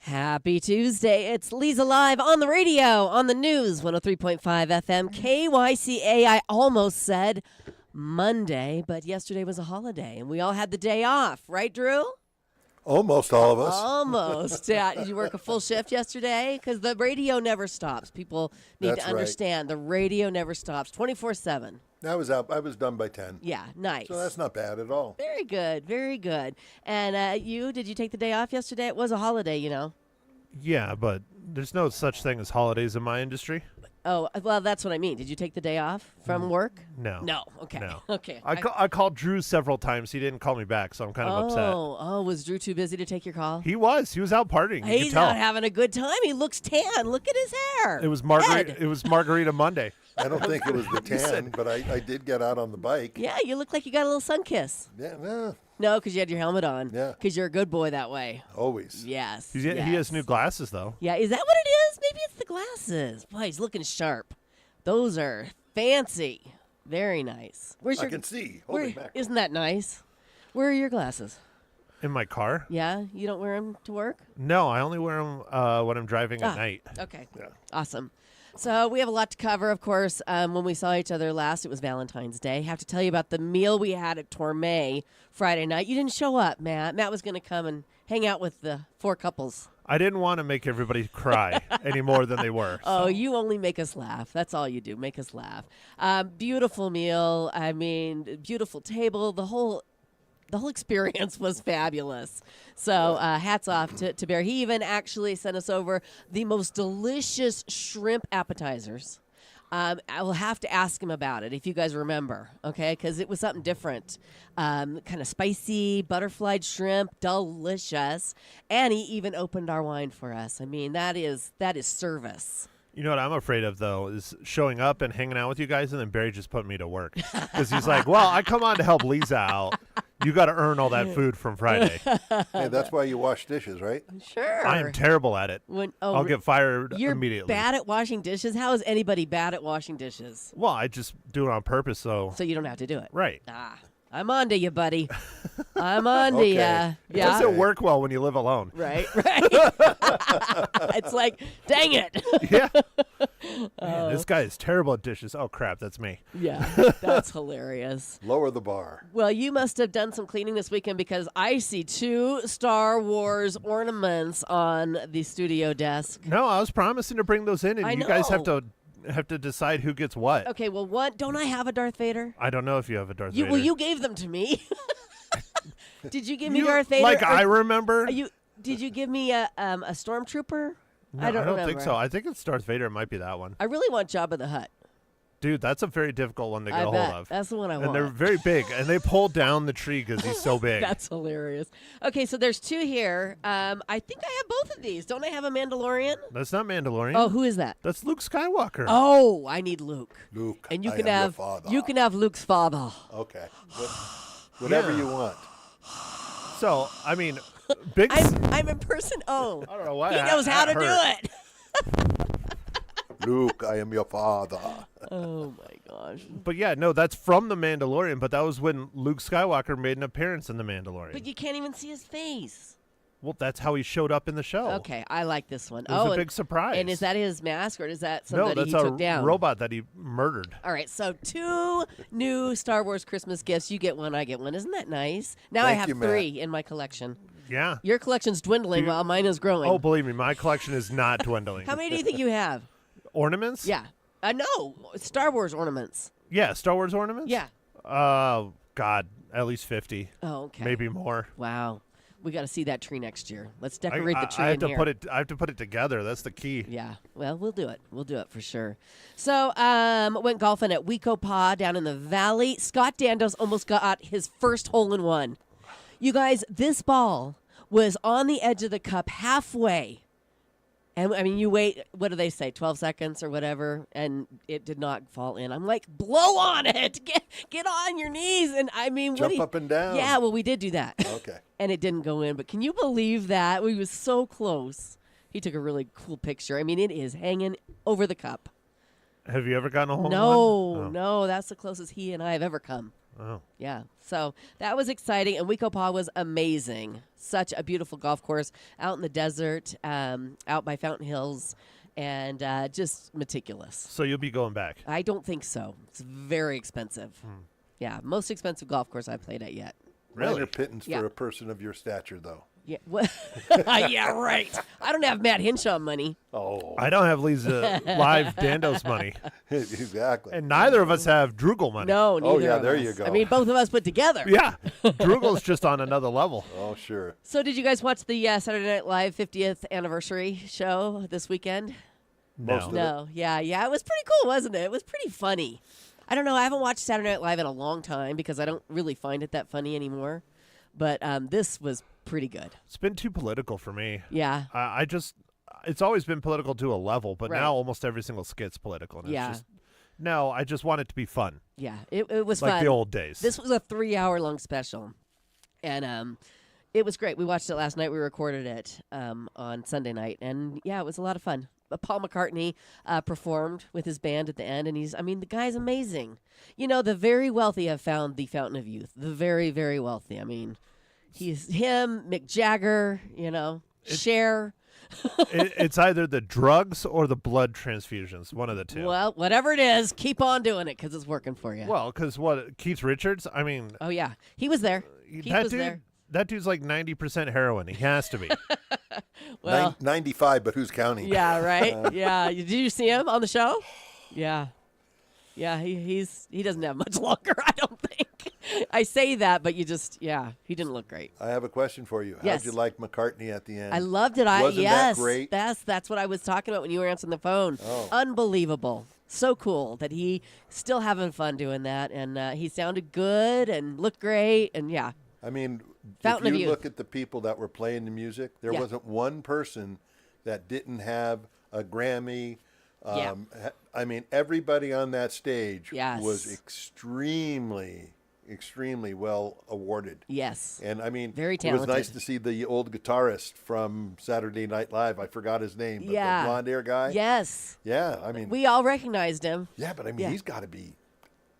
Happy Tuesday. It's Leza Live on the radio, on the news, 103.5 FM, KYCA. I almost said Monday, but yesterday was a holiday, and we all had the day off. Right, Drew? Almost all of us. Almost. Yeah. Did you work a full shift yesterday? Because the radio never stops. People need That's to understand the radio never stops, 24/7. I was out. I was done by 10. Yeah, nice. So that's not bad at all. Very good, very good. And did you take the day off yesterday? It was a holiday, you know. Yeah, but there's no such thing as holidays in my industry. Oh, well, that's what I mean. Did you take the day off from work? No. No. Okay. No. Okay. I called Drew several times. He didn't call me back, so I'm kind of upset. Oh, was Drew too busy to take your call? He was out partying. You He's could tell. out having a good time. He looks tan. Look at his hair. It was Margarita. It was Margarita Monday. I don't think it was the tan, but I did get out on the bike. Yeah, you look like you got a little sun kiss. Yeah, No, because you had your helmet on. Yeah. Because you're a good boy that way. always. Yes. He has new glasses, though. Yeah, is that what it is? Maybe it's the glasses. Boy, he's looking sharp. Those are fancy. Very nice. I can see. Hold it back. Isn't that nice? Where are your glasses? In my car? Yeah? You don't wear them to work? No, I only wear them when I'm driving at night. Okay. Yeah. Awesome. So we have a lot to cover, of course. When we saw each other last, it was Valentine's Day. Have to tell you about the meal we had at Tourmet Friday night. You didn't show up, Matt. Matt was going to come and hang out with the 4 couples. I didn't want to make everybody cry any more than they were. Oh, you only make us laugh. That's all you do, make us laugh. Beautiful meal. I mean, beautiful table. The whole experience was fabulous. So hats off to Bear. He even actually sent us over the most delicious shrimp appetizers. I will have to ask him about it if you guys remember, okay? Because it was something different. Kind of spicy, butterflied shrimp, delicious. And he even opened our wine for us. I mean, that is service. You know what I'm afraid of, though, is showing up and hanging out with you guys, and then Barry just put me to work. Because he's like, well, I come on to help Leza out. You got to earn all that food from Friday. Hey, that's why you wash dishes, right? Sure. I am terrible at it. I'll get fired You're immediately. bad at washing dishes? How is anybody bad at washing dishes? Well, I just do it on purpose, so So you don't have to do it. right. I'm on to you, buddy. I'm on to Okay. you. It Yeah. doesn't work well when you live alone. Right. It's like, dang it. Yeah. Man, this guy is terrible at dishes. Oh, crap, that's me. Yeah, that's hilarious. Lower the bar. Well, you must have done some cleaning this weekend because I see 2 Star Wars ornaments on the studio desk. No, I was promising to bring those in, and I you guys have know. to decide who gets what. Okay, well, don't I have a Darth Vader? I don't know if you have a Darth Vader. Well, you gave them to me. Did you give me Darth Vader? Like or- I remember? Did you give me a stormtrooper? No, I don't think remember. so. I think it's Darth Vader. It might be that one. I really want Jabba the Hutt. Dude, that's a very difficult one to get I a bet. hold of. That's the one I and want. they're very big, and they pull down the tree because he's so big. That's hilarious. Okay, so there's 2 here. I think I have both of these. Don't I have a Mandalorian? That's not Mandalorian. Oh, who is that? That's Luke Skywalker. Oh, I need Luke. Luke, And you I can am your have father. you can have Luke's father. Okay. Whatever Yeah. you want. So, I mean, big. I'm in person. Oh, I don't know why. he knows how to do it. Luke, I am your father. Oh my gosh. But yeah, no, that's from The Mandalorian, but that was when Luke Skywalker made an appearance in The Mandalorian. But you can't even see his face. Well, that's how he showed up in the show. Okay, I like this one. It was a and- big surprise. And is that his mask or is that No, somebody that's he a took down? robot that he murdered. All right, so 2 new Star Wars Christmas gifts. You get one, I get one. Isn't that nice? Now I Thank have you, Matt. 3 in my collection. Yeah. Your collection's dwindling while mine is growing. Oh, believe me, my collection is not dwindling. How many do you think you have? Ornaments? Yeah. No, Star Wars ornaments. Yeah, Star Wars ornaments? Yeah. God, at least 50. Oh, okay. Maybe more. Wow. We got to see that tree next year. Let's decorate the tree I have in to here. I have to put it together. That's the key. Yeah. Well, we'll do it. We'll do it for sure. So, went golfing at Wecopa down in the valley. Scott Dandos almost got his first hole in one. You guys, this ball was on the edge of the cup halfway. And I mean, you wait, what do they say, 12 seconds or whatever, and it did not fall in. I'm like, blow on it. Get on your knees. And I mean, Jump up and down. Yeah, well, we did do that. Okay. And it didn't go in. But can you believe that? We was so close. He took a really cool picture. I mean, it is hanging over the cup. Have you ever gotten a hole in No, one? no, that's the closest he and I have ever come. Oh. Yeah, so that was exciting, and Wekopaw was amazing. Such a beautiful golf course out in the desert, out by Fountain Hills, and just meticulous. So you'll be going back? I don't think so. It's very expensive. Yeah, most expensive golf course I've played at yet. Really? Minor pittance Yeah. for a person of your stature, though. Yeah, yeah, right. I don't have Matt Hinshaw money. Oh, I don't have Lisa live Dandos money, exactly. and neither of us have Drugel money. No, neither Oh, yeah, of there us. you go. I mean, both of us put together. Yeah, Drugel's just on another level. Oh, sure. So did you guys watch the Saturday Night Live 50th anniversary show this weekend? Most of No, yeah, it was pretty cool, wasn't it? It was pretty funny. I don't know. I haven't watched Saturday Night Live in a long time because I don't really find it that funny anymore. But this was pretty good. It's been too political for me. Yeah, I just, it's always been political to a level, but Right. now almost every single skit's political. And Yeah. It's just, no, I just want it to be fun, yeah. It was like fun. the old days. This was a 3-hour-long special, and it was great. We watched it last night. We recorded it on Sunday night, and yeah, it was a lot of fun. Paul McCartney performed with his band at the end, and the guy's amazing. You know, the very wealthy have found the fountain of youth. The very, very wealthy. I mean, he's him, Mick Jagger, Cher. It's either the drugs or the blood transfusions, one of the two. Well, whatever it is, keep on doing it because it's working for you. Well, because what, Keith Richards? I mean, Oh, yeah. He was there. Keith that was dude, there. that dude's like 90% heroin. He has to be. Well, 95, but who's counting? yeah, right? Yeah. Did you see him on the show? Yeah. Yeah, he doesn't have much longer, I don't think. I say that, but he didn't look great. I have a question for you. Yes. How'd you like McCartney at the end? I loved it. Wasn't Yes, that great? That's what I was talking about when you were answering the phone. Oh. Unbelievable. So cool that he still having fun doing that, and he sounded good and looked great, and yeah. I mean, Fountain if of you Youth. look at the people that were playing the music, there Yeah. wasn't one person that didn't have a Grammy. Yeah. I mean, everybody on that stage Yes. was extremely well awarded. Yes. And I mean, Very it was nice talented. to see the old guitarist from Saturday Night Live. I forgot his name, but Yeah. the blonde hair guy. Yes. Yeah, I mean, We all recognized him. yeah, but I mean, Yeah. he's got to be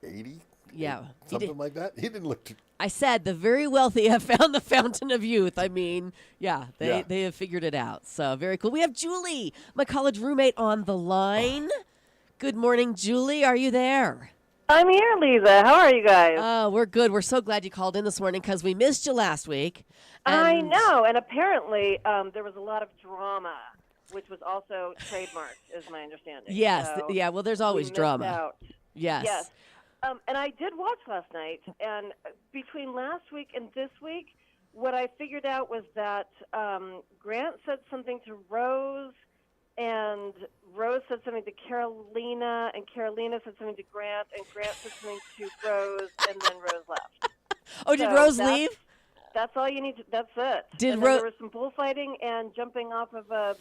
80. Yeah. He Something did- like that. He didn't look too. I said the very wealthy have found the fountain of youth. I mean, Yeah. they have figured it out. So very cool. We have Julie, my college roommate, on the line. Good morning, Julie. Are you there? I'm here, Leza. How are you guys? Oh, we're good. We're so glad you called in this morning because we missed you last week. I And- know, and apparently there was a lot of drama, which was also trademarked, is my understanding. Yes. So Yeah. Well, there's we always missed drama. out. Yes. Yes. And I did watch last night, and between last week and this week, what I figured out was that Grant said something to Rose, and Rose said something to Carolina, and Carolina said something to Grant, and Grant said something to Rose, and then Rose left. Oh, did So Rose that's- leave? That's all you need to. That's it. Did and then Ro- there was some bullfighting and jumping off of a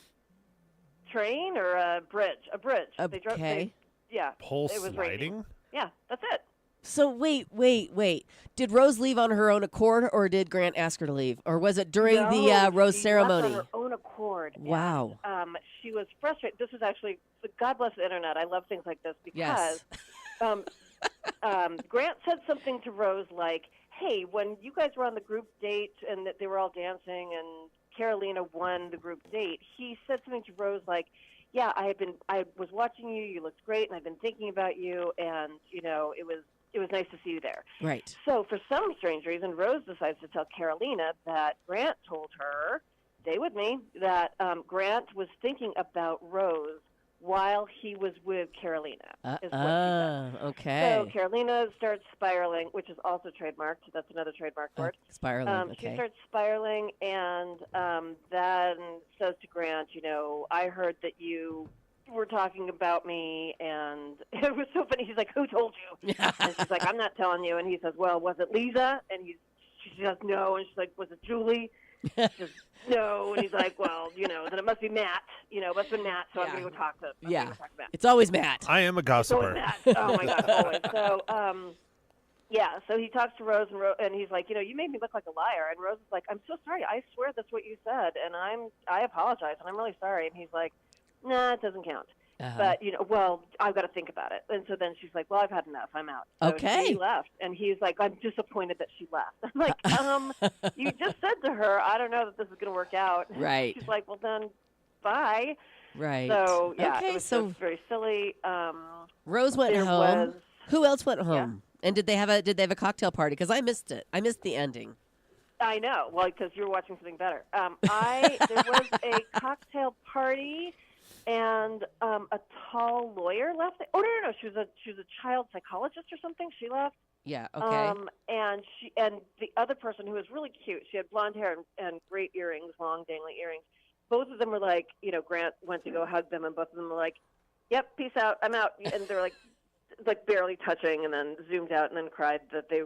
train or a bridge. A bridge. Okay. Yeah. Pole it was raining. sliding? Yeah, that's it. So wait. Did Rose leave on her own accord, or did Grant ask her to leave, or was it during the No, Rose she ceremony? left on her own accord. Wow. And, she was frustrated. This is actually God bless the internet. I love things like this Yes. because Grant said something to Rose like, "Hey, when you guys were on the group date and that they were all dancing and Carolina won the group date, he said something to Rose like." Yeah, I was watching you. You looked great, and I've been thinking about you. And it was nice to see you there. Right. So for some strange reason, Rose decides to tell Carolina that Grant told her, stay with me, that Grant was thinking about Rose while he was with Carolina. Is what he said. Okay. So Carolina starts spiraling, which is also trademarked. That's another trademark word. Spiraling. She Okay. starts spiraling and then says to Grant, I heard that you were talking about me, and it was so funny. He's like, who told you? And she's like, I'm not telling you. And he says, well, was it Leza? And she says no, and she's like, was it Julie? She says, no, and he's like, well, then it must be Matt. It must be Matt, so I'm going to go talk to Matt. It's always Matt. I am a It's always gossiper. Matt. Oh, my God, always. So, so he talks to Rose, and he's like, you made me look like a liar. And Rose is like, I'm so sorry. I swear that's what you said, and I apologize, and I'm really sorry. And he's like, nah, it doesn't count. But, well, I've got to think about it. And so then she's like, well, I've had enough. I'm out. So Okay. She left. And he's like, I'm disappointed that she left. I'm like, you just said to her, I don't know that this is going to work out. Right. She's like, well, then bye. Right. So, yeah, okay, it was so just very silly. Rose went there home. was- Who else went home? And did they have a cocktail party? Because I missed it. I missed the ending. I know. Well, because you were watching something better. There was a cocktail party. And a tall lawyer left. Oh no! She was a child psychologist or something. She left. Yeah. Okay. And the other person who was really cute. She had blonde hair and great earrings, long dangling earrings. Both of them were like, Grant went to go hug them, and both of them were like, "Yep, peace out, I'm out." And they're like barely touching, and then zoomed out, and then cried that they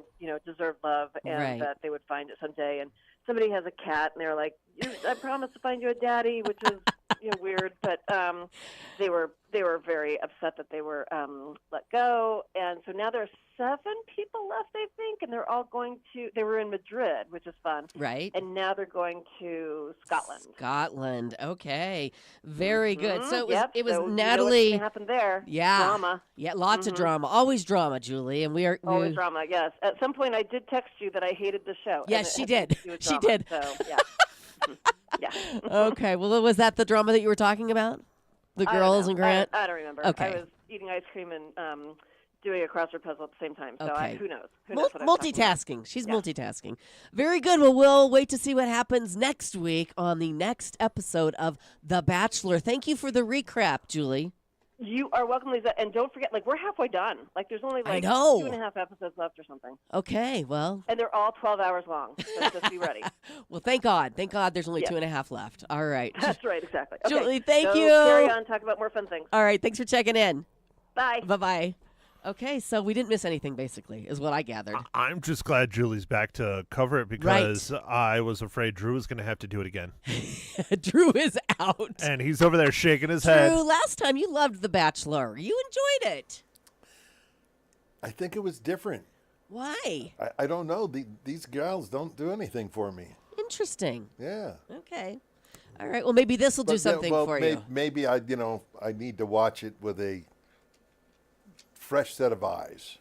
deserved love and that they would find it someday. And somebody has a cat, and they're like, "I promise to find you a daddy," which is weird, but they were very upset that they were let go, and so now there are 7 people left, I think, and they're all they were in Madrid, which is fun, right? And now they're going to Scotland. Scotland, okay, very good. So it was so Natalie. What happened there? Yeah, drama. Yeah, lots of drama, always drama, Julie, and always drama. Yes, at some point I did text you that I hated the show. Yes, she did. She drama, did. So yeah. Yeah. Okay. Well, was that the drama that you were talking about? The girls and Grant? I don't remember. Okay. I was eating ice cream and doing a crossword puzzle at the same time. So Okay. Who knows? Who knows what I'm talking about. Multitasking. She's multitasking. Very good. Well, we'll wait to see what happens next week on the next episode of The Bachelor. Thank you for the recap, Julie. You are welcome, Leza. And don't forget, we're halfway done. There's only I know. 2.5 episodes left or something. Okay. Well. And they're all 12 hours long. So just be ready. Well, thank God. Thank God there's only 2.5 left. All right. That's right. Exactly. Okay. Julie, thank so you. Carry on. Talk about more fun things. All right. Thanks for checking in. Bye. Bye-bye. Okay, so we didn't miss anything, basically, is what I gathered. I'm just glad Julie's back to cover it because I was afraid Drew was going to have to do it again. Drew is out. And he's over there shaking his Drew, head. last time you loved The Bachelor. You enjoyed it. I think it was different. Why? I don't know. These gals don't do anything for me. Interesting. Yeah. Okay. All right. Well, maybe this will do something for you. Maybe I need to watch it with a fresh set of eyes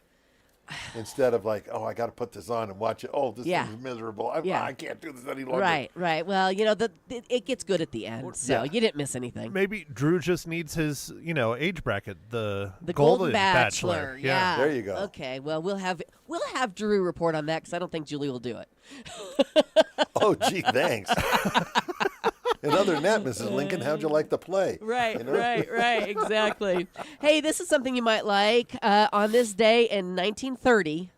instead of I got to put this on and watch it. Oh, this is miserable. I can't do this any longer. Right. Well, it gets good at the end, so you didn't miss anything. Maybe Drew just needs his, age bracket, the Golden Bachelor. Yeah. There you go. Okay. Well, we'll have Drew report on that because I don't think Julie will do it. Oh, gee, thanks. And other than that, Mrs. Lincoln, how'd you like the play? Right, exactly. Hey, this is something you might like. On this day in 1930,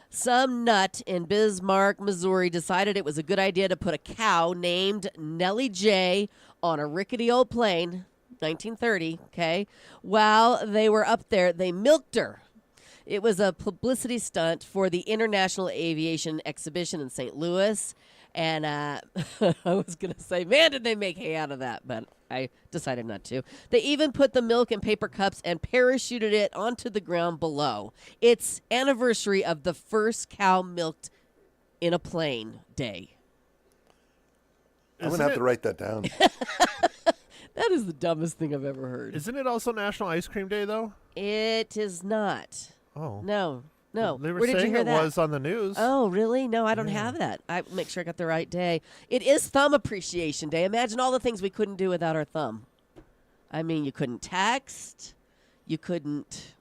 some nut in Bismarck, Missouri decided it was a good idea to put a cow named Nellie J on a rickety old plane, 1930, okay? While they were up there, they milked her. It was a publicity stunt for the International Aviation Exhibition in St. Louis. And I was going to say, man, did they make hay out of that, but I decided not to. They even put the milk in paper cups and parachuted it onto the ground below. It's anniversary of the first cow milked in a plane day. I'm going to have to write that down. That is the dumbest thing I've ever heard. Isn't it also National Ice Cream Day, though? It is not. Oh. No. They were Where did you saying hear it that? was on the news. Oh, really? No, I don't have that. I make sure I got the right day. It is Thumb Appreciation Day. Imagine all the things we couldn't do without our thumb. I mean, you couldn't text. You couldn't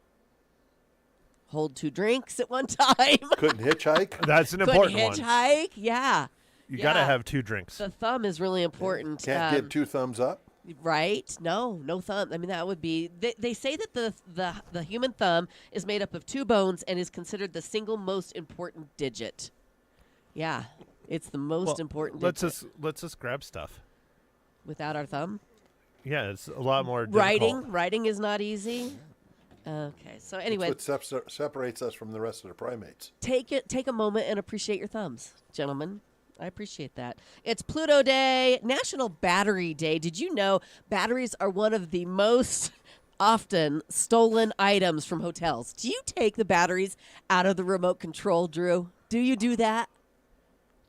hold 2 drinks at one time. Couldn't hitchhike. That's an important couldn't hitchhike. Yeah. You got to have 2 drinks. The thumb is really important. Can't give 2 thumbs up. Right? No thumb. I mean, that would be. They say that the human thumb is made up of 2 bones and is considered the single most important digit. Yeah, it's the most important. Digit. Let's just grab stuff. Without our thumb. Yeah, it's a lot more difficult. Writing is not easy. Okay. So It's anyway, what separates us from the rest of the primates. take a moment and appreciate your thumbs, gentlemen. I appreciate that. It's Pluto Day, National Battery Day. Did you know batteries are one of the most often stolen items from hotels? Do you take the batteries out of the remote control, Drew? Do you do that?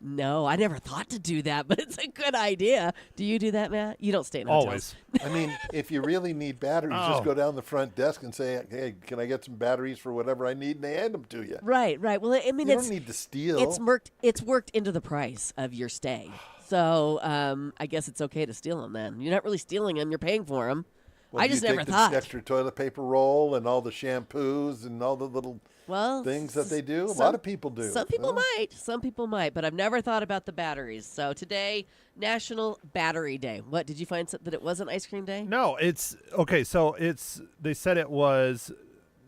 No, I never thought to do that, but it's a good idea. Do you do that, Matt? You don't stay in hotels. Always. I mean, if you really need batteries, Oh. just go down the front desk and say, "Hey, can I get some batteries for whatever I need?" And they hand them to you. Right. Well, I mean, You it's don't need to steal. it's worked into the price of your stay. So I guess it's okay to steal them then. You're not really stealing them; you're paying for them. Well, I do just you never take thought. the extra toilet paper roll and all the shampoos and all the little things that they do. A lot of people do. Some people might. Some people might, but I've never thought about the batteries. So today, National Battery Day. What did you find that it wasn't ice cream day? No, it's okay. So they said it was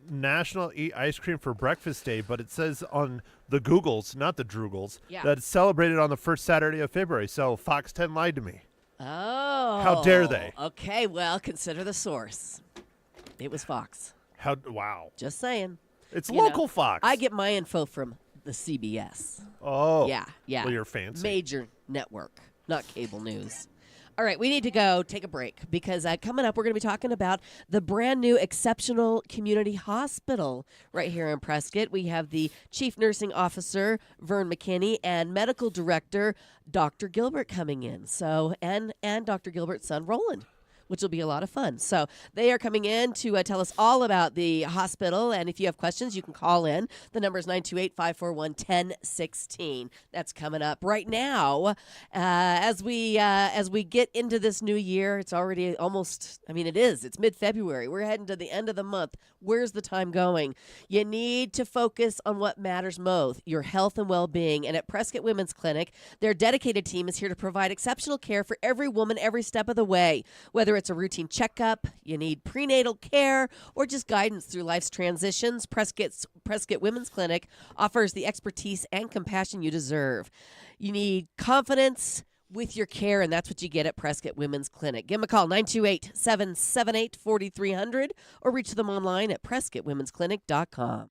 National Eat Ice Cream for Breakfast Day, but it says on the Googles, not the Droogles, that it's celebrated on the first Saturday of February. So Fox 10 lied to me. Oh. How dare they? Okay, well, consider the source. It was Fox. Wow. Just saying. It's You local know, Fox. I get my info from the CBS. Oh. Yeah. Well, you're fancy. Major network, not cable news. All right, we need to go take a break because coming up, we're going to be talking about the brand new Exceptional Community Hospital right here in Prescott. We have the Chief Nursing Officer, Vern McKinney, and Medical Director, Dr. Gilbert, coming in. So, and Dr. Gilbert's son, Roland, which will be a lot of fun. So they are coming in to tell us all about the hospital. And if you have questions, you can call in. The number is 928-541-1016. That's coming up right now. As we get into this new year, it's already almost, it is. It's mid-February. We're heading to the end of the month. Where's the time going? You need to focus on what matters most, your health and well-being. And at Prescott Women's Clinic, their dedicated team is here to provide exceptional care for every woman every step of the way. Whether it's a routine checkup, you need prenatal care, or just guidance through life's transitions, Prescott Women's Clinic offers the expertise and compassion you deserve. You need confidence with your care, and that's what you get at Prescott Women's Clinic. Give them a call, 928-778-4300, or reach them online at PrescottWomen'sClinic.com.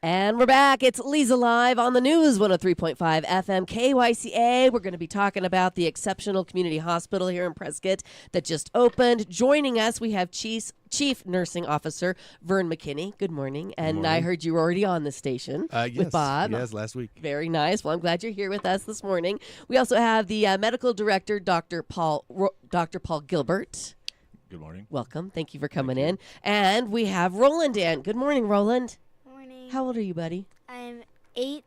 And we're back. It's Leza Live on the news, 103.5 FM KYCA. We're going to be talking about the exceptional community hospital here in Prescott that just opened. Joining us, we have Chief Nursing Officer Vern McKinney. Good morning. And morning. I heard you were already on the station with Bob. Yes, last week. Very nice. Well, I'm glad you're here with us this morning. We also have the medical director, Dr. Paul Gilbert. Good morning. Welcome. Thank you for coming in. And we have Roland in. Good morning, Roland. Morning. How old are you, buddy? I'm 8.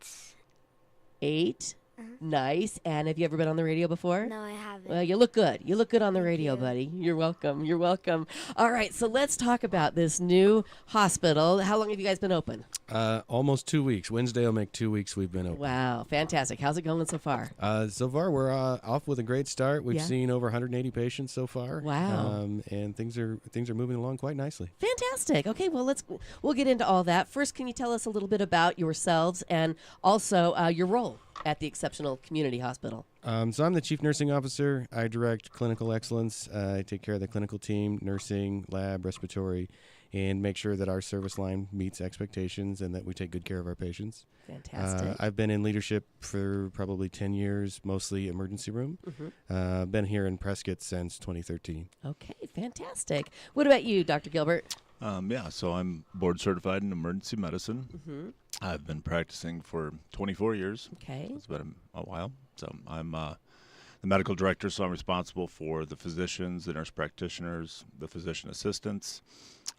8. Nice. And have you ever been on the radio before? No, I haven't. Well, you look good. You look good on the radio, you. buddy. You're welcome. You're welcome. All right, so let's talk about this new hospital. How long have you guys been open? Almost 2 weeks. Wednesday will make 2 weeks we've been open. Wow, fantastic. How's it going so far? So far, we're off with a great start. We've Yeah. seen over 180 patients so far. Wow. And things are moving along quite nicely. Fantastic. Okay, well, we'll get into all that. First, can you tell us a little bit about yourselves and also your role at the Exceptional Community Hospital? So I'm the Chief Nursing Officer. I direct clinical excellence. I take care of the clinical team, nursing, lab, respiratory, and make sure that our service line meets expectations and that we take good care of our patients. Fantastic. I've been in leadership for probably 10 years, mostly emergency room. Been here in Prescott since 2013. Okay, fantastic. What about you, Dr. Gilbert? So I'm board certified in emergency medicine. I've been practicing for 24 years. Okay. So it's been a while. So I'm the medical director, so I'm responsible for the physicians, the nurse practitioners, the physician assistants.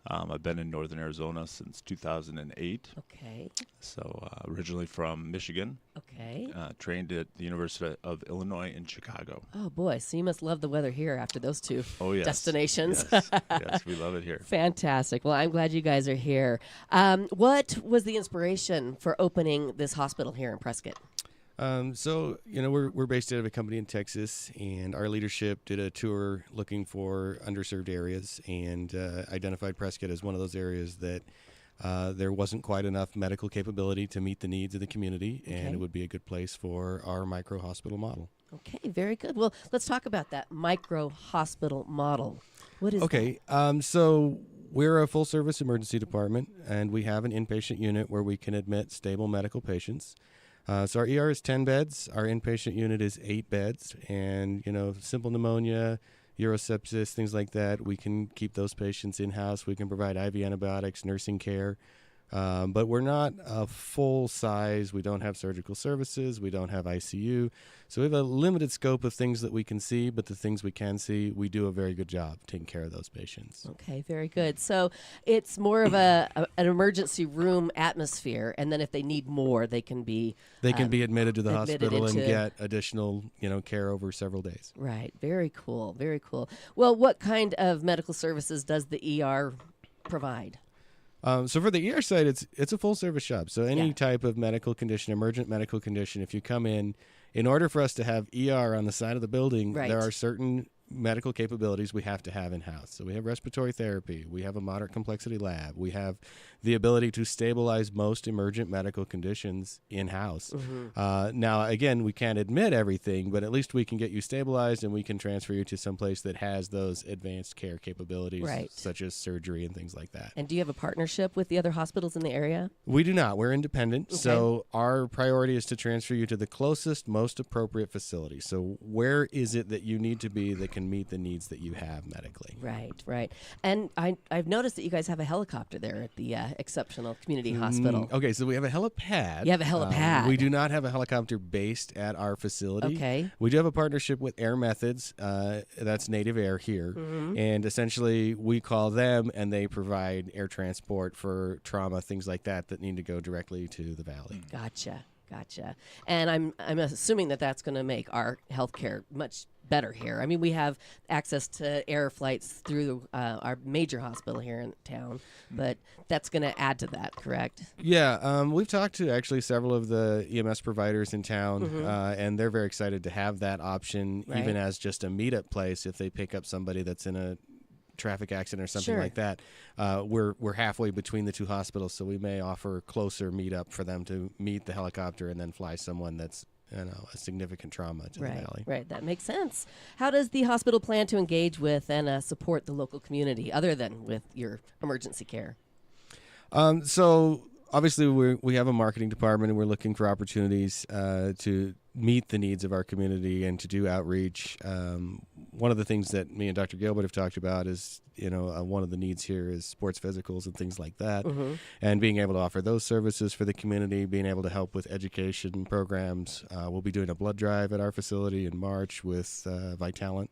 I've been in Northern Arizona since 2008. Okay. So originally from Michigan, Okay. trained at the University of Illinois in Chicago. Oh, boy. So you must love the weather here after those two Oh, yes. destinations. Yes, yes, we love it here. Fantastic. Well, I'm glad you guys are here. What was the inspiration for opening this hospital here in Prescott? We're based out of a company in Texas, and our leadership did a tour looking for underserved areas and identified Prescott as one of those areas that there wasn't quite enough medical capability to meet the needs of the community, and it would be a good place for our micro hospital model. Okay, very good. Well, let's talk about that micro hospital model. What is that? So we're a full-service emergency department, and we have an inpatient unit where we can admit stable medical patients. So our ER is 10 beds. Our inpatient unit is 8 beds. And, simple pneumonia, urosepsis, things like that, we can keep those patients in-house. We can provide IV antibiotics, nursing care. But we're not a full size. We don't have surgical services. We don't have ICU. So we have a limited scope of things that we can see, but the things we can see, we do a very good job taking care of those patients. Okay, very good. So it's more of an emergency room atmosphere, and then if they need more, they can be admitted to the admitted hospital and into- get additional, care over several days. Right. Very cool. Very cool. Well, what kind of medical services does the ER provide? So for the ER side, it's a full service job. So any Yeah. type of medical condition, emergent medical condition, if you come in order for us to have ER on the side of the building, Right. there are certain medical capabilities we have to have in-house. So we have respiratory therapy. We have a moderate complexity lab. We have the ability to stabilize most emergent medical conditions in-house. Now, again, we can't admit everything, but at least we can get you stabilized and we can transfer you to some place that has those advanced care capabilities, Right. such as surgery and things like that. And do you have a partnership with the other hospitals in the area? We do not. We're independent. Okay. So our priority is to transfer you to the closest, most appropriate facility. So where is it that you need to be that can meet the needs that you have medically? Right, right. And I've noticed that you guys have a helicopter there at the Exceptional Community Hospital. Okay, so we have a helipad. You have a helipad. We do not have a helicopter based at our facility. Okay. We do have a partnership with Air Methods. That's Native Air here. Mm-hmm. And essentially we call them and they provide air transport for trauma, things like that need to go directly to the valley. Gotcha. And I'm assuming that that's going to make our healthcare much better here. I mean, we have access to air flights through our major hospital here in town, but that's going to add to that, correct? Yeah, we've talked to actually several of the EMS providers in town, Mm-hmm. and they're very excited to have that option, Right. even as just a meetup place if they pick up somebody that's in a traffic accident or something Sure. like that. We're halfway between the two hospitals, so we may offer closer meetup for them to meet the helicopter and then fly someone that's a significant trauma to the valley. Right. That makes sense. How does the hospital plan to engage with and support the local community other than with your emergency care? So obviously we have a marketing department, and we're looking for opportunities to meet the needs of our community and to do outreach. One of the things that me and Dr. Gilbert have talked about is, one of the needs here is sports physicals and things like that, and being able to offer those services for the community, being able to help with education programs. We'll be doing a blood drive at our facility in March with Vitalent.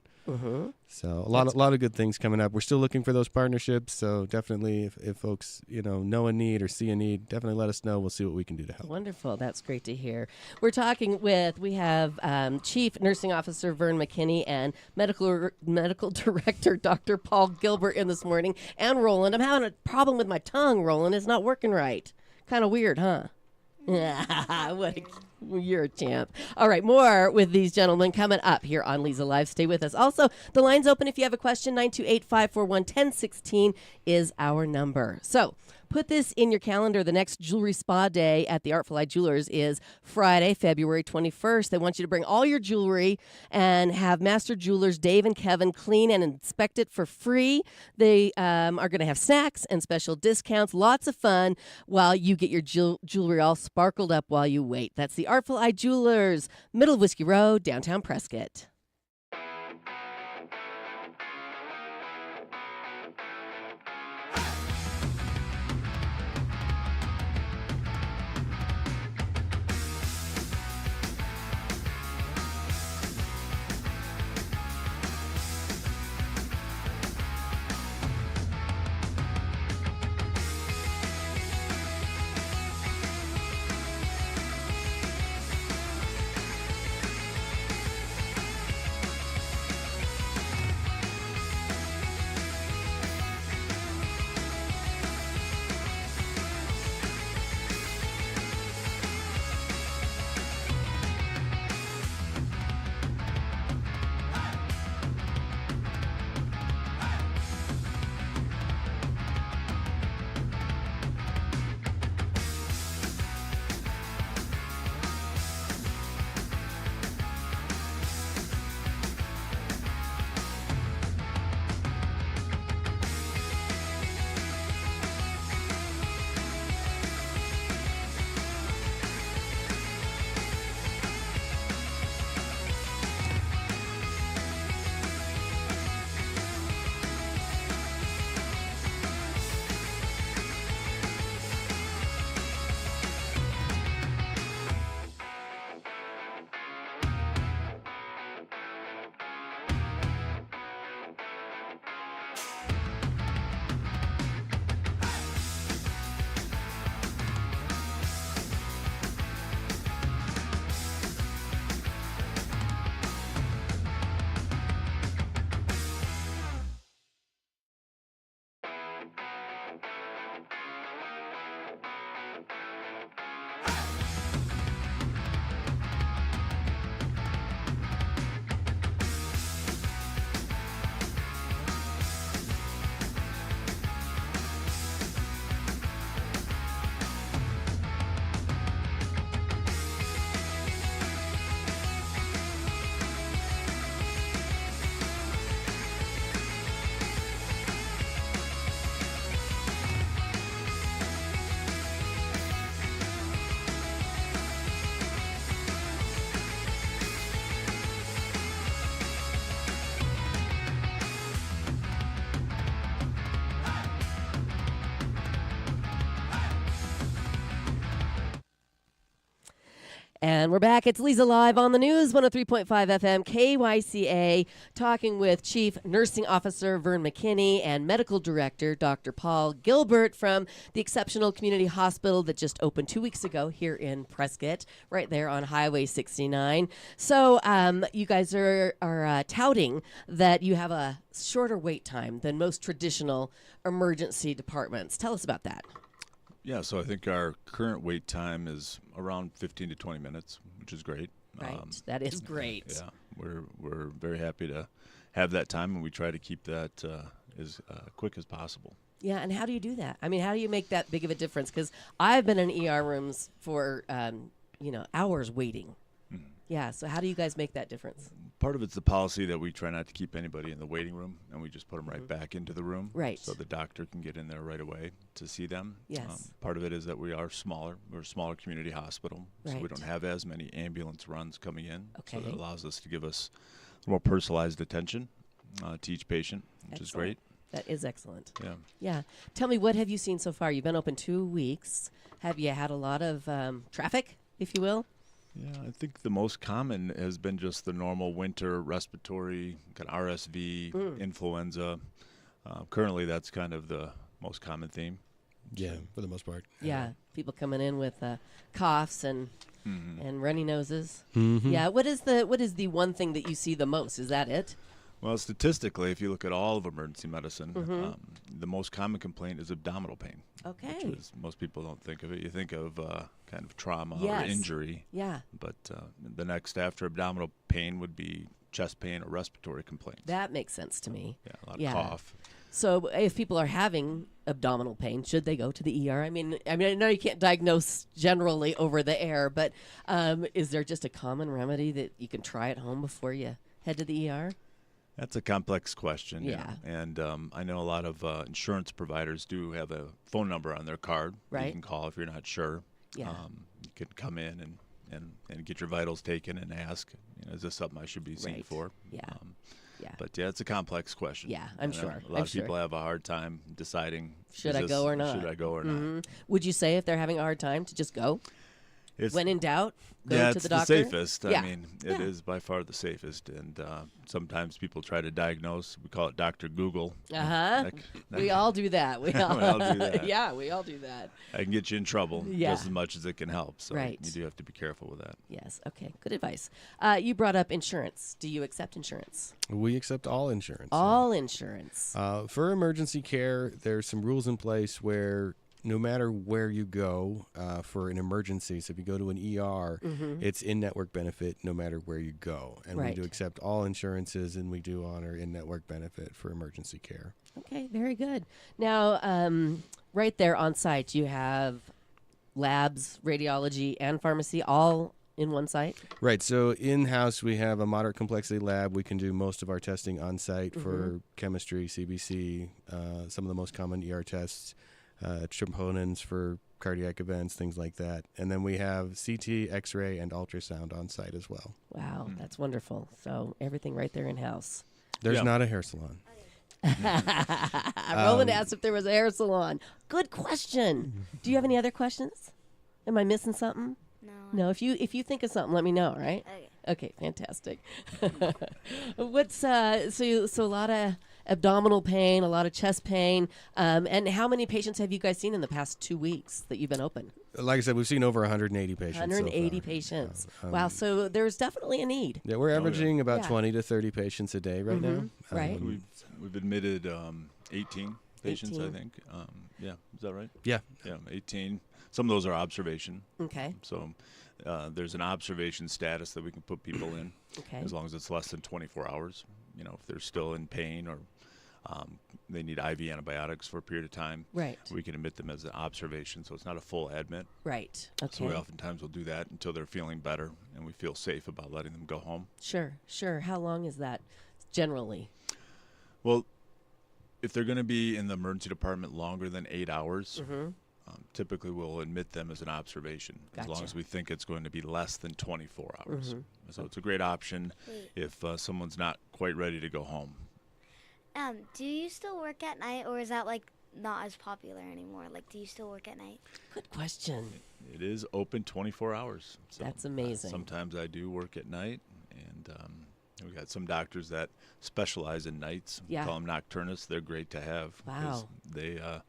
So a lot of good things coming up. We're still looking for those partnerships. So definitely, if folks know a need or see a need, definitely let us know. We'll see what we can do to help. Wonderful. That's great to hear. We have Chief Nursing Officer Vern McKinney and Medical Director Dr. Paul Gilbert in this morning, and Roland. I'm having a problem with my tongue, Roland. It's not working right. Kind of weird, huh? You're a champ. All right, more with these gentlemen coming up here on Leza Live. Stay with us. Also, the line's open if you have a question. 928-541-1016 is our number. So put this in your calendar. The next Jewelry Spa Day at the Artful Eye Jewelers is Friday, February 21st. They want you to bring all your jewelry and have Master Jewelers Dave and Kevin clean and inspect it for free. They are going to have snacks and special discounts. Lots of fun while you get your jewelry all sparkled up while you wait. That's the Artful Eye Jewelers, middle of Whiskey Road, downtown Prescott. And we're back. It's Leza Live on the news, 103.5 FM, KYCA, talking with Chief Nursing Officer Vern McKinney and Medical Director Dr. Paul Gilbert from the Exceptional Community Hospital that just opened 2 weeks ago here in Prescott, right there on Highway 69. So you guys are touting that you have a shorter wait time than most traditional emergency departments. Tell us about that. Yeah, so I think our current wait time is around 15 to 20 minutes, which is great. Right, that is great. Yeah, we're very happy to have that time, and we try to keep that as quick as possible. Yeah, and how do you do that? I mean, how do you make that big of a difference? Because I've been in ER rooms for, hours waiting. Mm-hmm. Yeah. So how do you guys make that difference? Part of it's the policy that we try not to keep anybody in the waiting room, and we just put them right back into the room. Right. So the doctor can get in there right away to see them. Yes. Part of it is that we are smaller. We're a smaller community hospital, so we Right. don't have as many ambulance runs coming in. So Okay. that allows us to give us more personalized attention to each patient, which is Excellent. great. That is excellent. Yeah. Yeah. Tell me, what have you seen so far? You've been open 2 weeks. Have you had a lot of traffic, if you will? Yeah, I think the most common has been just the normal winter respiratory, kind of RSV, influenza. Currently, that's kind of the most common theme. Yeah, for the most part. Yeah. People coming in with coughs and runny noses. Mm-hmm. Yeah. What is the one thing that you see the most? Is that it? Well, statistically, if you look at all of emergency medicine, the most common complaint is abdominal pain. Okay. Which is, most people don't think of it. You think of kind of trauma Yes. or injury. Yeah. But the next after abdominal pain would be chest pain or respiratory complaints. That makes sense to me. Yeah, a lot Yeah. of cough. So if people are having abdominal pain, should they go to the ER? I mean, I know you can't diagnose generally over the air, but is there just a common remedy that you can try at home before you head to the ER? That's a complex question. Yeah. And I know a lot of insurance providers do have a phone number on their card that Right. you can call if you're not sure. Yeah. You can come in and get your vitals taken and ask, is this something I should be seen Right. for? Yeah. Yeah. But yeah, it's a complex question. Yeah, I'm And sure. A lot I'm of people sure. have a hard time deciding, Should is I this- go or not? Should I go or not? Mhm. Would you say if they're having a hard time to just go? It's, When in doubt, go yeah, to it's the doctor? safest. Yeah. I mean, it Yeah. is by far the safest. And sometimes people try to diagnose. We call it Dr. Google. Uh-huh. That We all do that. We all, all do that. Yeah, we all do that. I can get you in trouble Yeah. just as much as it can help. So Right. you do have to be careful with that. Yes. Okay. Good advice. You brought up insurance. Do you accept insurance? We accept all insurance. All insurance. For emergency care, there's some rules in place where no matter where you go for an emergency, so if you go to an ER, it's in-network benefit no matter where you go. And Right. we do accept all insurances, and we do honor in-network benefit for emergency care. Okay. Very good. Now, right there on site, you have labs, radiology, and pharmacy all in one site? Right. So in-house, we have a moderate complexity lab. We can do most of our testing on site for chemistry, CBC, some of the most common ER tests, troponins for cardiac events, things like that. And then we have CT, X-ray, and ultrasound on site as well. Wow, that's wonderful. So everything right there in-house. There's Yeah. not a hair salon. Roland asked if there was a hair salon. Good question. Do you have any other questions? Am I missing something? No. If you think of something, let me know. Right? Okay. Okay. Fantastic. What's so a lot of abdominal pain, a lot of chest pain, and how many patients have you guys seen in the past 2 weeks that you've been open? Like I said, we've seen over 180 patients. 180 so far. patients. Wow. So there's definitely a need. Yeah, we're averaging about Yeah. 20 to 30 patients a day right now. Right. We've admitted 18 patients, 18. I think. Yeah, is that right? Yeah. Yeah, 18. Some of those are observation. Okay. So there's an observation status that we can put people in Okay. as long as it's less than 24 hours. If they're still in pain or they need IV antibiotics for a period of time, Right. we can admit them as an observation. So it's not a full admit. Right. So we Okay. oftentimes will do that until they're feeling better and we feel safe about letting them go home. Sure. Sure. How long is that generally? Well, if they're going to be in the emergency department longer than 8 hours, typically we'll admit them as an observation as long Gotcha. as we think it's going to be less than 24 hours. So it's a great option if someone's not quite ready to go home. Do you still work at night, or is that like not as popular anymore? Like, do you still work at night? Good question. It is open 24 hours. So, That's amazing. Sometimes I do work at night, and we've got some doctors that specialize in nights. Yeah. We call them nocturnists. They're great to have. 'cause Wow.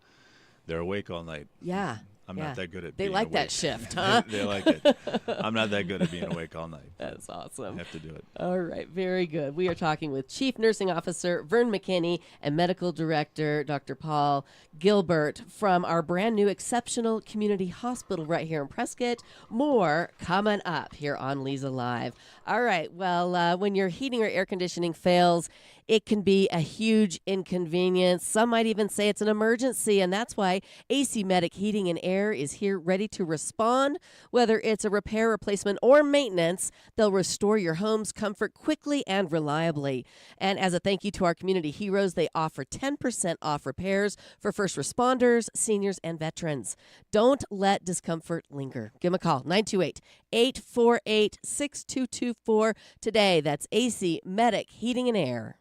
They're awake all night. Yeah. I'm yeah. not that good at They being like that awake. shift, huh? They like it. I'm not that good at being awake all night. That's I awesome. have to do it. All right, very good. We are talking with Chief Nursing Officer Vern McKinney and Medical Director Dr. Paul Gilbert from our brand new Exceptional Community Hospital right here in Prescott. More coming up here on Leza Live. All right, well, when your heating or air conditioning fails, it can be a huge inconvenience. Some might even say it's an emergency, and that's why AC Medic Heating and Air is here ready to respond. Whether it's a repair, replacement, or maintenance, they'll restore your home's comfort quickly and reliably. And as a thank you to our community heroes, they offer 10% off repairs for first responders, seniors, and veterans. Don't let discomfort linger. Give them a call, 928-848-6224 today. That's AC Medic Heating and Air.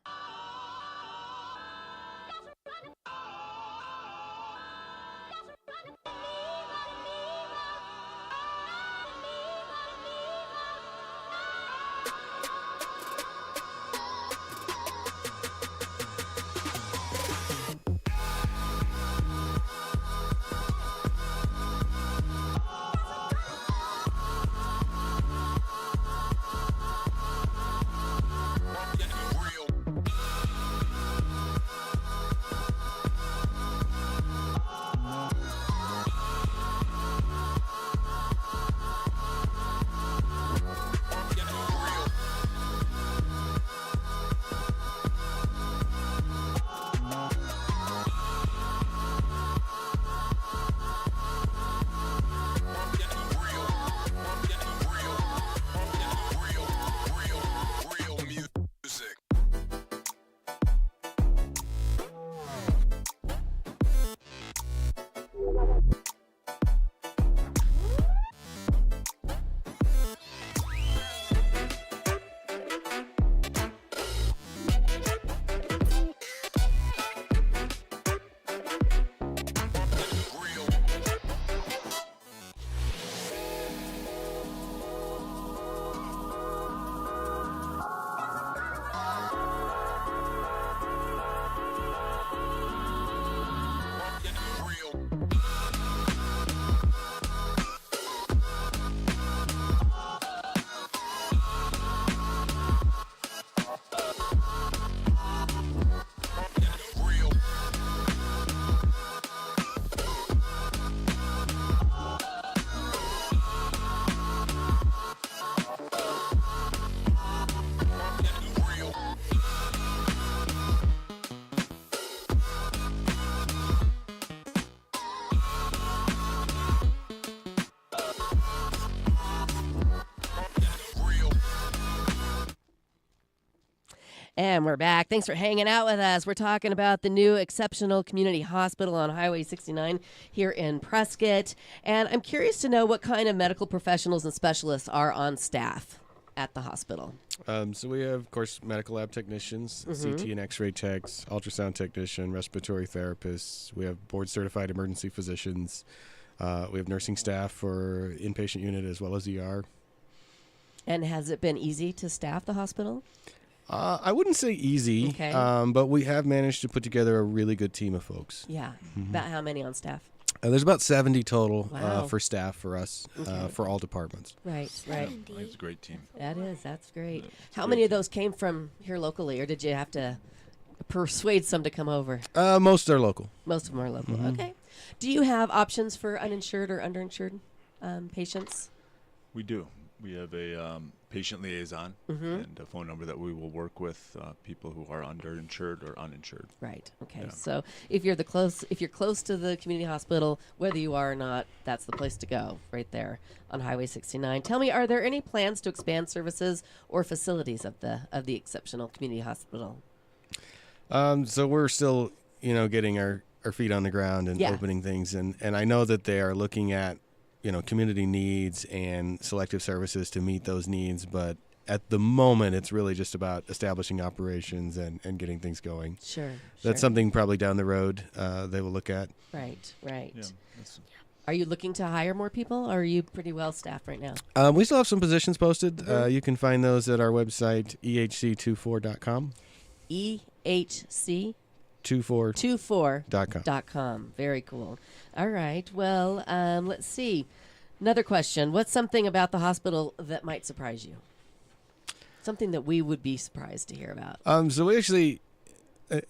And we're back. Thanks for hanging out with us. We're talking about the new Exceptional Community Hospital on Highway 69 here in Prescott. And I'm curious to know what kind of medical professionals and specialists are on staff at the hospital. So we have, of course, medical lab technicians, CT and X-ray techs, ultrasound technician, respiratory therapists. We have board-certified emergency physicians. We have nursing staff for inpatient unit as well as ER. And has it been easy to staff the hospital? I wouldn't say easy, Okay. But we have managed to put together a really good team of folks. Yeah. About how many on staff? There's about 70 total Wow. for staff for us, for all departments. Right. It's a great team. That's great. Yeah, How many of those came from here locally, or did you have to persuade some to come over? Most are local. Most of them are local. Okay. Do you have options for uninsured or underinsured patients? We do. We have a patient liaison and a phone number that we will work with people who are underinsured or uninsured. Right. Okay. Yeah. So if you're close to the community hospital, whether you are or not, that's the place to go. Right there on Highway 69. Tell me, are there any plans to expand services or facilities of the Exceptional Community Hospital? So we're still, getting our feet on the ground and Yeah. opening things, and I know that they are looking at, community needs and selective services to meet those needs, but at the moment, it's really just about establishing operations and getting things going. Sure. That's something probably down the road they will look at. Right. Yeah, Are you looking to hire more people, or are you pretty well staffed right now? We still have some positions posted. You can find those at our website, ehc24.com. EHC 24.com. .com. Very cool. All right. Well, let's see. Another question. What's something about the hospital that might surprise you? Something that we would be surprised to hear about. So we actually,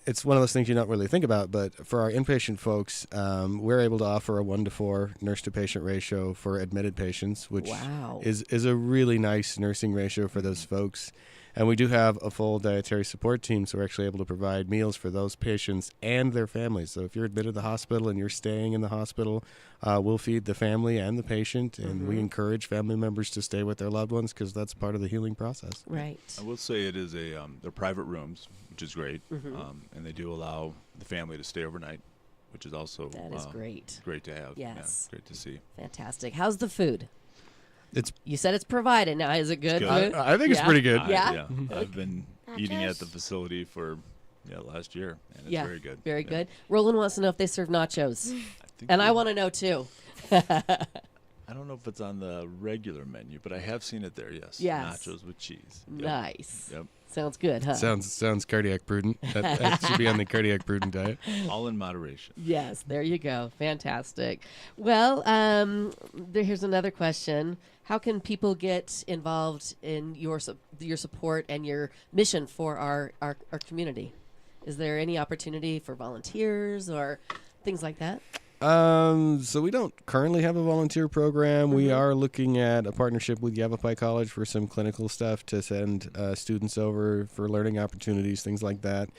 it's one of those things you don't really think about, but for our inpatient folks, we're able to offer a 1-to-4 nurse-to-patient ratio for admitted patients, which Wow. is a really nice nursing ratio for those folks. And we do have a full dietary support team, so we're actually able to provide meals for those patients and their families. So if you're admitted to the hospital and you're staying in the hospital, we'll feed the family and the patient, and we encourage family members to stay with their loved ones because that's part of the healing process. Right. I will say it is they're private rooms, which is great, and they do allow the family to stay overnight, which is also That is great. Great to have. Yes. Yeah, great to see. Fantastic. How's the food? It's You said it's provided. Now, is it good? good. food? I think it's pretty good. Yeah? I've been eating at the Nachos? facility for last year, and it's Yeah, very good. Very Yeah. good. Roland wants to know if they serve nachos. I think And we- I want to know, too. I don't know if it's on the regular menu, but I have seen it there. Yes. Yes. Nachos with cheese. Yep. Nice. Yep. Sounds good, huh? Sounds cardiac prudent. That should be on the cardiac prudent diet. All in moderation. Yes, there you go. Fantastic. Well, here's another question. How can people get involved in your support and your mission for our community? Is there any opportunity for volunteers or things like that? So we don't currently have a volunteer program. We are looking at a partnership with Yavapai College for some clinical stuff to send students over for learning opportunities, things like that.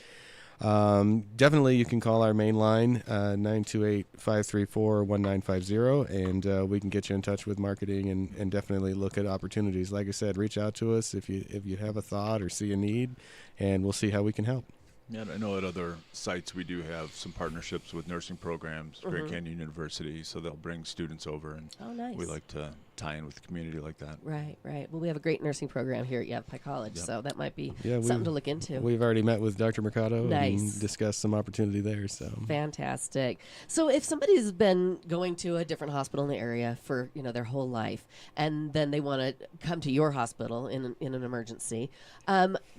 Definitely you can call our main line, 928-534-1950, and we can get you in touch with marketing and definitely look at opportunities. Like I said, reach out to us if you have a thought or see a need, and we'll see how we can help. Yeah, and I know at other sites we do have some partnerships with nursing programs, Grand Canyon University, so they'll bring students over, and Oh, nice. we like to tie in with the community like that. Right, right. Well, we have a great nursing program here at Yavapai College, Yep. so that might be Yeah, something to look into. We've already met with Dr. Mercado Nice. and discussed some opportunity there. So Fantastic. So if somebody's been going to a different hospital in the area for their whole life, and then they want to come to your hospital in an emergency,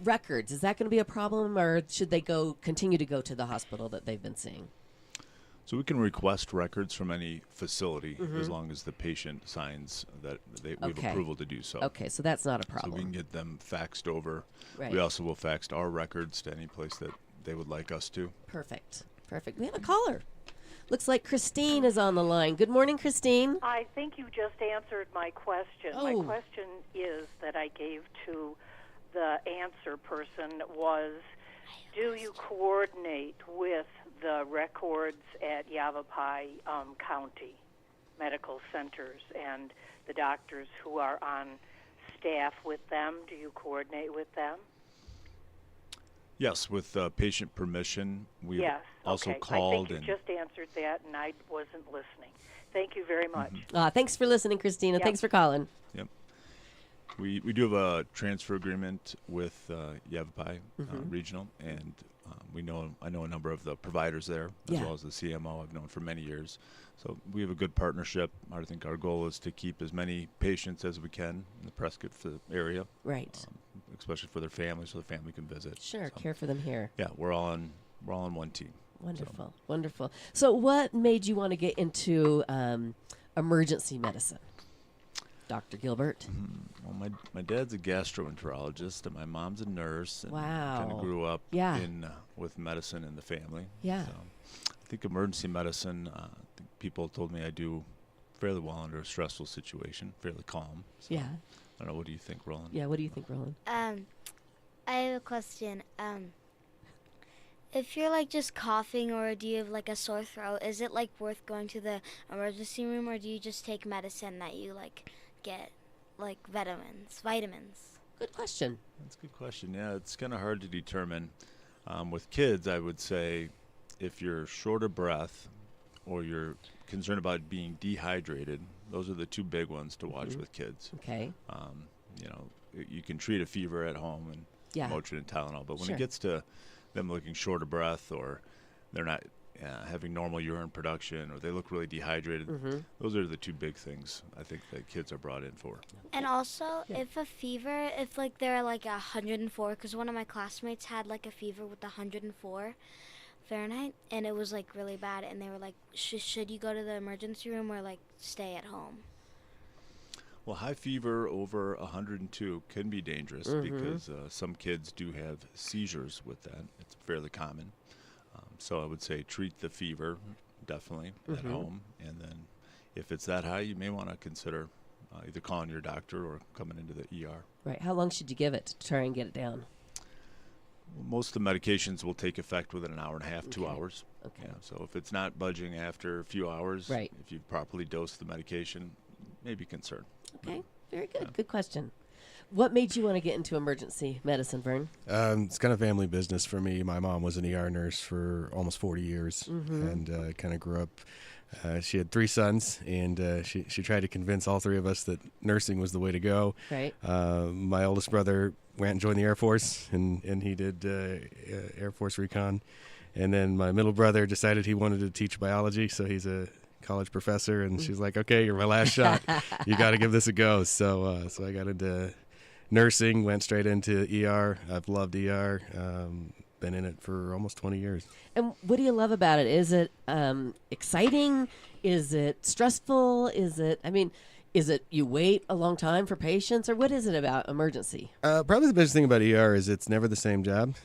records, is that going to be a problem, or should they continue to go to the hospital that they've been seeing? So we can request records from any facility as long as the patient signs that we have Okay. approval to do so. Okay, so that's not a So we problem. can get them faxed over. Right. We also will fax our records to any place that they would like us to. Perfect. We have a caller. Looks like Christine is on the line. Good morning, Christine. I think you just answered my question. Oh. My question is that I gave to the answer person was, do you coordinate with the records at Yavapai County medical centers and the doctors who are on staff with them? Do you coordinate with them? Yes, with patient permission, we Yes. also okay. called I think and you just answered that, and I wasn't listening. Thank you very much. Thanks for listening, Christina. Yep. Thanks for calling. Yep. We do have a transfer agreement with Yavapai Regional, and I know a number of the providers there, as Yeah. well as the CMO I've known for many years. So we have a good partnership. I think our goal is to keep as many patients as we can in the Prescott area, Right. especially for their families, so the family can visit. Sure. So, Care for them here. yeah, we're all on one team. Wonderful. Wonderful. So what made you want to get into emergency medicine, Dr. Gilbert? Well, my dad's a gastroenterologist, and my mom's a nurse. And kind Wow. of grew up Yeah. with medicine in the family. Yeah. So I think emergency medicine. I think people told me I do fairly well under a stressful situation, fairly calm. So Yeah. I don't know. What do you think, Roland? Yeah. What do you think, Roland? I have a question. If you're just coughing or do you have a sore throat, is it worth going to the emergency room, or do you just take medicine that you get vitamins? Good question. That's a good question. Yeah, it's kind of hard to determine. With kids, I would say if you're short of breath or you're concerned about being dehydrated, those are the two big ones to watch with kids. Okay. You can treat a fever at home and Yeah. Motrin and Tylenol, but when Sure. it gets to them looking short of breath or they're not having normal urine production or they look really dehydrated, those are the two big things I think that kids are brought in for. And also, if a fever, if they're 104, because one of my classmates had a fever with 104 Fahrenheit, and it was really bad, and they were should you go to the emergency room or stay at home? Well, high fever over 102 can be dangerous because some kids do have seizures with that. It's fairly common. So I would say treat the fever definitely at home, and then if it's that high, you may want to consider either calling your doctor or coming into the ER. Right. How long should you give it to try and get it down? Most of the medications will take effect within an hour and a half, 2 hours. Okay. Yeah, so if it's not budging after a few hours, right. if you've properly dosed the medication, maybe concern. Okay. Very good. Yeah. Good question. What made you want to get into emergency medicine, Vern? It's kind of family business for me. My mom was an ER nurse for almost 40 years and kind of grew up. She had 3 sons, and she tried to convince all 3 of us that nursing was the way to go. Right. My oldest brother went and joined the Air Force, and he did Air Force recon. And then my middle brother decided he wanted to teach biology, so he's a college professor. And she's like, "Okay, you're my last shot. You got to give this a go." So I got into nursing, went straight into ER. I've loved ER. Been in it for almost 20 years. And what do you love about it? Is it exciting? Is it stressful? Is it you wait a long time for patients, or what is it about emergency? Probably the best thing about ER is it's never the same job.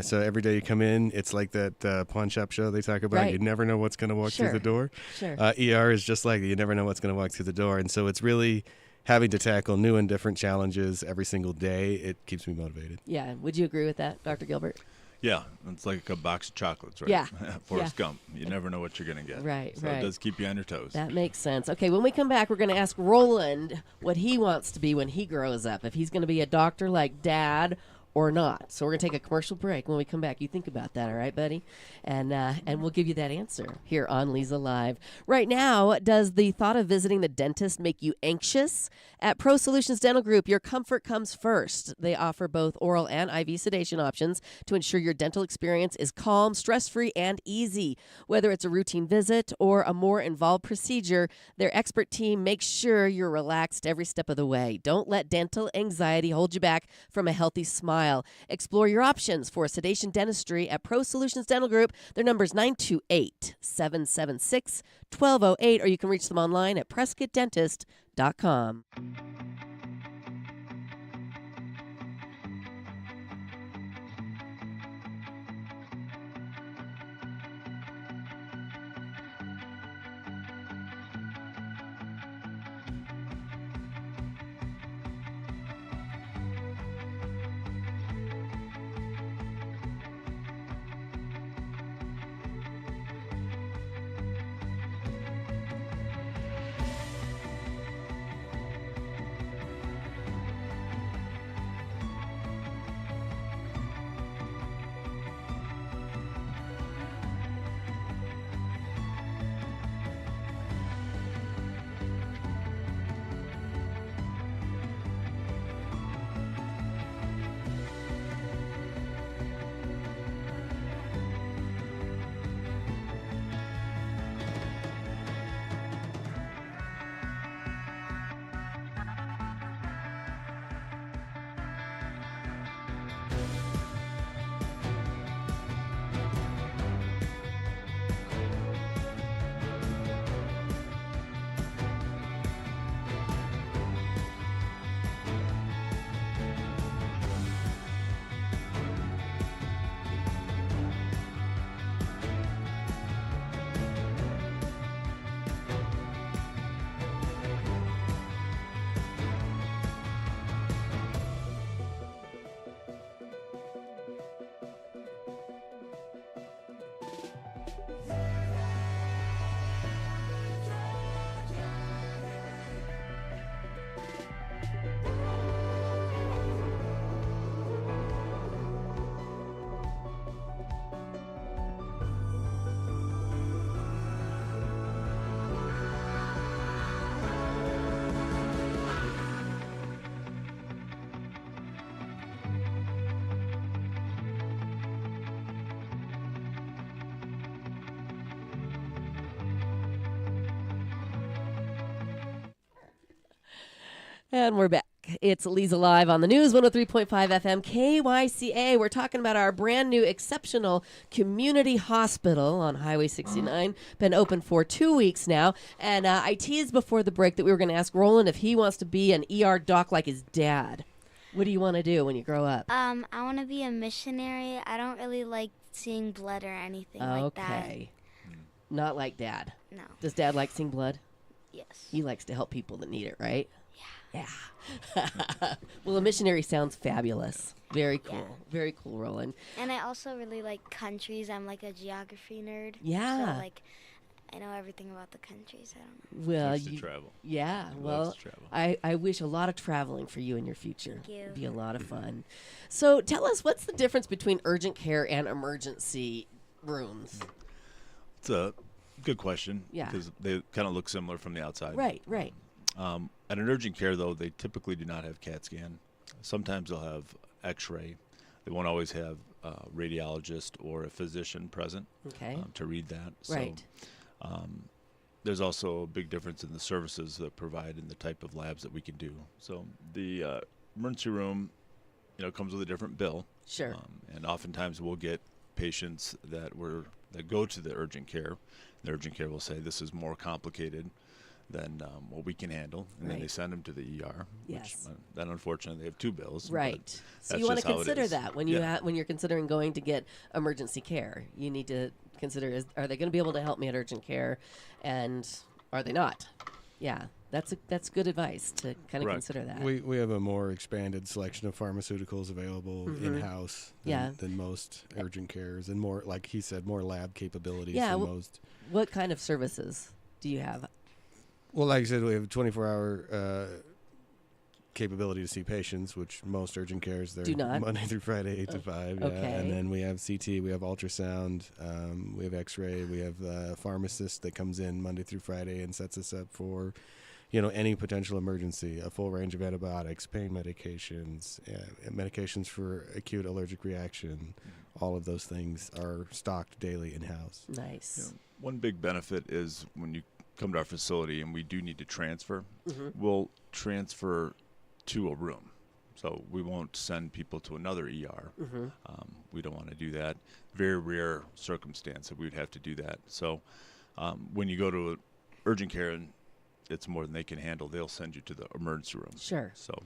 So every day you come in, it's like that pawn shop show they talk about. Right. You never know what's going to walk through the door. Sure. ER is just like that. You never know what's going to walk through the door. And so it's really having to tackle new and different challenges every single day. It keeps me motivated. Yeah. Would you agree with that, Dr. Gilbert? Yeah, it's like a box of chocolates, right? Yeah. Forrest Gump. You never know what you're going to get. Right, so right. it does keep you on your toes. That makes sense. Okay, when we come back, we're going to ask Roland what he wants to be when he grows up, if he's going to be a doctor like Dad or not. So we're going to take a commercial break. When we come back, you think about that, all right, buddy? And we'll give you that answer here on Leza Live. Right now, does the thought of visiting the dentist make you anxious? At Pro Solutions Dental Group, your comfort comes first. They offer both oral and IV sedation options to ensure your dental experience is calm, stress-free, and easy. Whether it's a routine visit or a more involved procedure, their expert team makes sure you're relaxed every step of the way. Don't let dental anxiety hold you back from a healthy smile. Explore your options for sedation dentistry at Pro Solutions Dental Group. Their number is 928-776-1208, or you can reach them online at PrescottDentist.com. And we're back. It's Leza Live on the News, 103.5 FM, KYCA. We're talking about our brand new exceptional community hospital on Highway 69. Been open for 2 weeks now. And I teased before the break that we were going to ask Roland if he wants to be an ER doc like his dad. What do you want to do when you grow up? I want to be a missionary. I don't really like seeing blood or anything like that. Okay. Not like Dad. No. Does Dad like seeing blood? Yes. He likes to help people that need it, right? Yeah. Well, a missionary sounds fabulous. Very cool. Very cool, Roland. And I also really like countries. I'm like a geography nerd. Yeah. So like I know everything about the countries. I don't know. Well, Likes to travel. Yeah. He Well, loves to travel. I wish a lot of traveling for you in your future. Thank you. It'd be a lot of fun. So tell us, what's the difference between urgent care and emergency rooms? It's a good question. Yeah. Because they kind of look similar from the outside. Right, right. At an urgent care, though, they typically do not have CAT scan. Sometimes they'll have X-ray. They won't always have a radiologist or a physician present Okay. to read that. Right. So there's also a big difference in the services that provide and the type of labs that we can do. So the emergency room, comes with a different bill. Sure. And oftentimes we'll get patients that go to the urgent care. The urgent care will say this is more complicated than what we can handle, and then they Right. send them to the ER. Yes. Which, then unfortunately they have two bills. but Right. So that's you want to just how it consider is. that when when you're considering going to get emergency care. You need to consider, are they going to be able to help me at urgent care, and are they not? Yeah. That's good advice to kind of Right. consider that. We have a more expanded selection of pharmaceuticals available in-house than most urgent cares, and more, like he said, more lab capabilities than most. What kind of services do you have? Well, like I said, we have a 24-hour capability to see patients, which most urgent cares, they're Do not. Monday through Friday, 8 to 5. Yeah. Okay. And then we have CT, we have ultrasound, we have X-ray, we have a pharmacist that comes in Monday through Friday and sets us up for, any potential emergency, a full range of antibiotics, pain medications, medications for acute allergic reaction. All of those things are stocked daily in-house. Nice. One big benefit is when you come to our facility and we do need to transfer, Mm-hmm. we'll transfer to a room. So we won't send people to another ER. Mm-hmm. We don't want to do that. Very rare circumstance that we would have to do that. So when you go to urgent care and it's more than they can handle, they'll send you to the emergency room. Sure. So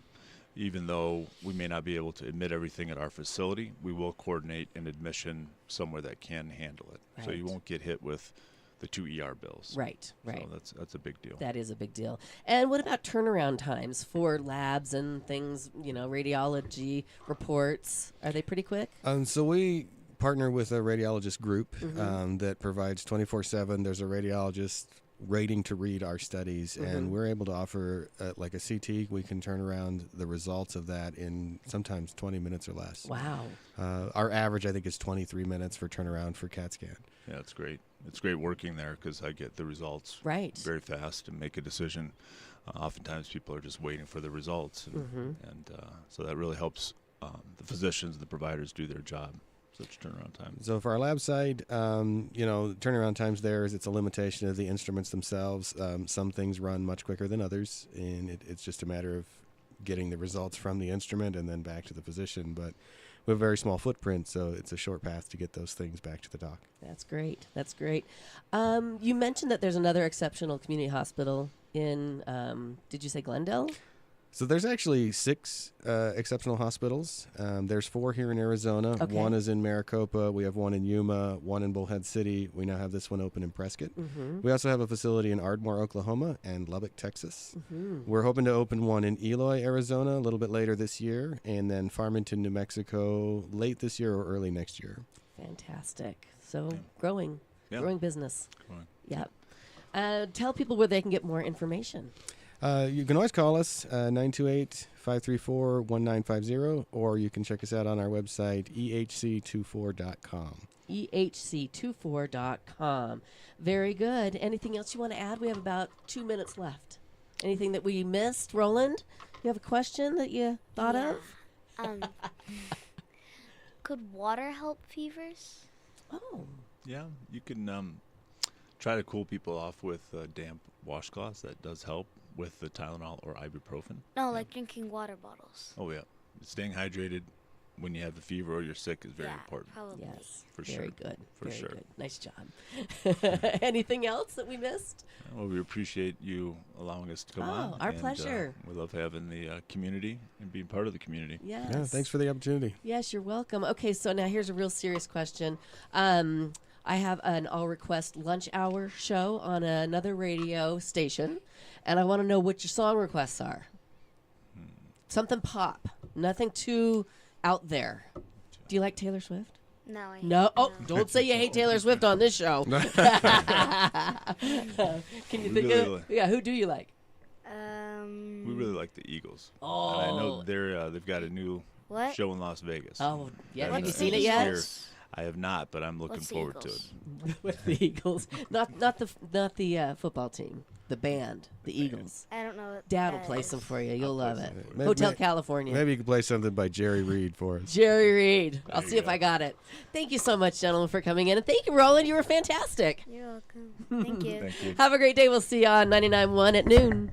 even though we may not be able to admit everything at our facility, we will coordinate an admission somewhere that can handle it. So you Right. won't get hit with the 2 ER bills. Right, right. So that's a big deal. That is a big deal. And what about turnaround times for labs and things, radiology reports? Are they pretty quick? So we partner with a radiologist group that provides 24/7. There's a radiologist rating to read our studies, and we're able to offer like a CT. We can turn around the results of that in sometimes 20 minutes or less. Wow. Our average, I think, is 23 minutes for turnaround for CAT scan. Yeah, it's great. It's great working there because I get the results Right. very fast and make a decision. Oftentimes people are just waiting for the results, and so that really helps the physicians and the providers do their job. Such turnaround time. So for our lab side, turnaround times there is it's a limitation of the instruments themselves. Some things run much quicker than others, and it's just a matter of getting the results from the instrument and then back to the physician. But we have a very small footprint, so it's a short path to get those things back to the doc. That's great. That's great. You mentioned that there's another exceptional community hospital in, did you say Glendale? So there's actually 6 exceptional hospitals. There's 4 here in Arizona. Okay. One is in Maricopa. We have one in Yuma, one in Bullhead City. We now have this one open in Prescott. We also have a facility in Ardmore, Oklahoma, and Lubbock, Texas. We're hoping to open one in Eloy, Arizona, a little bit later this year, and then Farmington, New Mexico, late this year or early next year. Fantastic. So growing business. Growing. Yep. Tell people where they can get more information. You can always call us, 928-534-1950, or you can check us out on our website, ehc24.com. ehc24.com. Very good. Anything else you want to add? We have about 2 minutes left. Anything that we missed? Roland, you have a question that you thought of? Could water help fevers? Oh. Yeah, you can try to cool people off with damp washcloths. That does help with the Tylenol or ibuprofen. No, like drinking water bottles. Oh, yeah. Staying hydrated when you have the fever or you're sick is very important. Probably. Yes. For Very sure. good. For Very sure. good. Nice job. Anything else that we missed? Well, we appreciate you allowing us to come on. Our and, pleasure. We love having the community and being part of the community. Yes. Yeah, thanks for the opportunity. Yes, you're welcome. Okay, so now here's a real serious question. I have an all request lunch hour show on another radio station, and I want to know what your song requests are. Something pop. Nothing too out there. Do you like Taylor Swift? No, I No. Oh, no. don't say you hate Taylor Swift on this show. Can you think of? Yeah, who do you like? We really like the Eagles. Oh. And I know they've got a new What? show in Las Vegas. Oh, yeah. And, Have you What's seen the it yet? Eagles? I have not, but I'm looking What's the forward to it. Eagles? With the Eagles, not the football team, the band, the Eagles. I don't know. What Dad will that play is. some for you. You'll love it. May- Hotel may- California. Maybe you can play something by Jerry Reed for us. Jerry Reed. I'll There see you if go. I got it. Thank you so much, gentlemen, for coming in. And thank you, Roland. You were fantastic. You're welcome. Thank you. Thank you. Have a great day. We'll see you on 99.1 at noon.